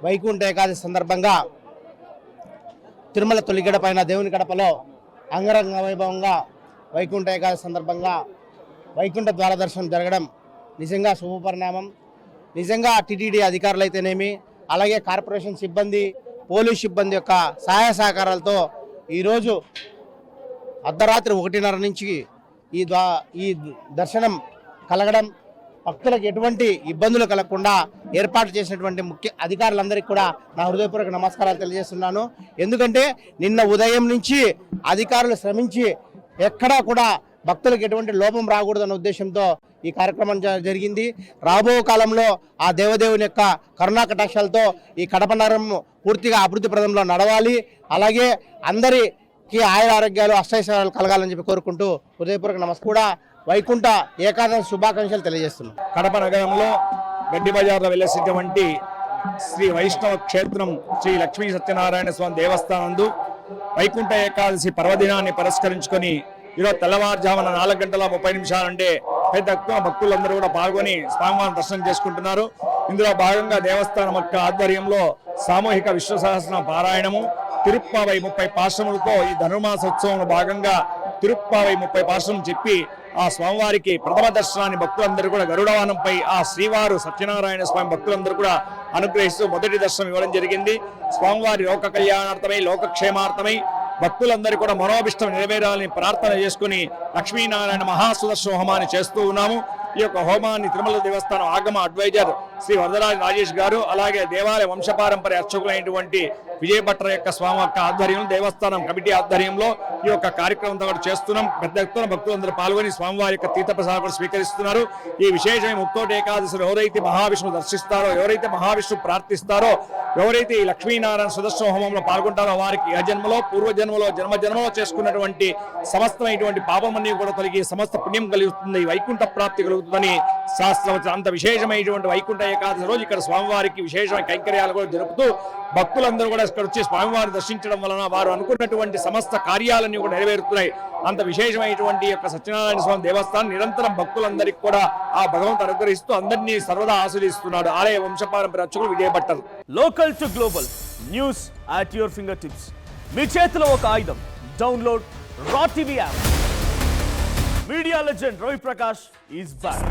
వైకుంఠ ఏకాదశి సందర్భంగా తిరుమల తొలి గడపైన దేవుని గడపలో అంగరంగ వైభవంగా వైకుంఠ ఏకాదశి సందర్భంగా వైకుంఠ ద్వార దర్శనం జరగడం నిజంగా శుభపరిణామం. నిజంగా టీటీడీ అధికారులు అయితేనేమి, అలాగే కార్పొరేషన్ సిబ్బంది, పోలీస్ సిబ్బంది యొక్క సహాయ సహకారాలతో ఈరోజు అర్ధరాత్రి 1:30 నుంచి ఈ దర్శనం కలగడం, భక్తులకు ఎటువంటి ఇబ్బందులు కలగకుండా ఏర్పాటు చేసినటువంటి ముఖ్య అధికారులందరికీ కూడా నా హృదయపూర్వక నమస్కారాలు తెలియజేస్తున్నాను. ఎందుకంటే నిన్న ఉదయం నుంచి అధికారులు శ్రమించి ఎక్కడా కూడా భక్తులకు ఎటువంటి లోపం రాకూడదన్న ఉద్దేశంతో ఈ కార్యక్రమం జరిగింది. రాబో కాలంలో ఆ దేవదేవుని యొక్క కరుణా కటాక్షాలతో ఈ కడప నగరం పూర్తిగా అభివృద్ధి ప్రదంలో నడవాలి. అలాగే అందరికీ ఆయుర ఆరోగ్యాలు అష్టైశ్వర్యాలు కలగాలని చెప్పి కోరుకుంటూ హృదయపూర్వక నమస్కారం. కూడా వైకుంఠ ఏకాదశి శుభాకాంక్షలు తెలియజేస్తున్నాం. కడప నగరంలో గడ్డి బజార్లో వెలసినటువంటి శ్రీ వైష్ణవ క్షేత్రం శ్రీ లక్ష్మీ సత్యనారాయణ స్వామి దేవస్థానందు వైకుంఠ ఏకాదశి పర్వదినాన్ని పురస్కరించుకొని ఈరోజు తెల్లవారుజామున 4:30 అంటే పెద్ద భక్తులందరూ కూడా పాల్గొని స్వామివారిని దర్శనం చేసుకుంటున్నారు. ఇందులో భాగంగా దేవస్థానం యొక్క ఆధ్వర్యంలో సామూహిక విశ్వ సహస్ర పారాయణము, తిరుప్పావై 30 పాశ్రములతో ఈ ధనుర్మాసోత్సవంలో భాగంగా తిరుప్పావై 30 పాశ్రమం చెప్పి ఆ స్వామివారికి ప్రథమ దర్శనాన్ని భక్తులందరూ కూడా గరుడవాహనంపై ఆ శ్రీవారు సత్యనారాయణ స్వామి భక్తులందరూ కూడా అనుగ్రహిస్తూ మొదటి దర్శనం ఇవ్వడం జరిగింది. స్వామివారి లోక కళ్యాణార్థమై, లోకక్షేమార్థమై భక్తులందరూ కూడా మనోభిష్టం నెరవేరాలని ప్రార్థన చేసుకుని లక్ష్మీనారాయణ మహాసుదర్శన హోమాన్ని చేస్తూ ఉన్నాము. ఈ యొక్క హోమాన్ని తిరుమల దేవస్థానం ఆగమ అడ్వైజర్ శ్రీ వరదరాజ రాజేష్ గారు, అలాగే దేవాలయ వంశపారంపర్య అర్చకులైనటువంటి విజయభట్ర యొక్క స్వామి యొక్క ఆధ్వర్యంలో, దేవస్థానం కమిటీ ఆధ్వర్యంలో ఈ యొక్క కార్యక్రమంతో కూడా చేస్తున్నాం. పెద్ద ఎత్తున భక్తులందరూ పాల్గొని స్వామివారి యొక్క తీర్థప్రసాదం స్వీకరిస్తున్నారు. ఈ విశేషమైన ముక్కోటి ఏకాదశిలో ఎవరైతే మహావిష్ణు దర్శిస్తారో, ఎవరైతే మహావిష్ణు ప్రార్థిస్తారో, ఎవరైతే ఈ లక్ష్మీనారాయణ సుదర్శన హోమంలో పాల్గొంటారో వారికి అజన్మలో, పూర్వజన్మలో, జన్మలో చేసుకున్నటువంటి సమస్తమైనటువంటి పాపమన్నీ కూడా తొలగి సమస్త పుణ్యం కలుగుతుంది, వైకుంఠ ప్రాప్తి కలుగుతుందని శాస్త్రం. అంత విశేషమైనటువంటి వైకుంఠ ఏకాదశి రోజు ఇక్కడ స్వామివారికి విశేషమైన కైంకర్యాలు కూడా జరుపుతూ భక్తులందరూ కూడా ఇక్కడ వచ్చి స్వామివారిని దర్శించడం వలన వారు అనుకున్నటువంటి సమస్త కార్యాలన్నీ కూడా నెరవేరుతున్నాయి. అంత విశేషమైనటువంటి యొక్క సత్యనారాయణ స్వామి దేవస్థానం నిరంతరం భక్తులందరికీ కూడా ఆ భగవంతుడు అనుగ్రహిస్తూ అందరినీ సర్వదా ఆశీర్వదిస్తున్నాడు. ఆలయ వంశపారంపర్య అర్చకులు Vijayabhattar. Local to global news at your finger tips. మీ చేతిలో ఒక ఆయుధం. Download Raa TV app. Media legend Ravi Prakash is back.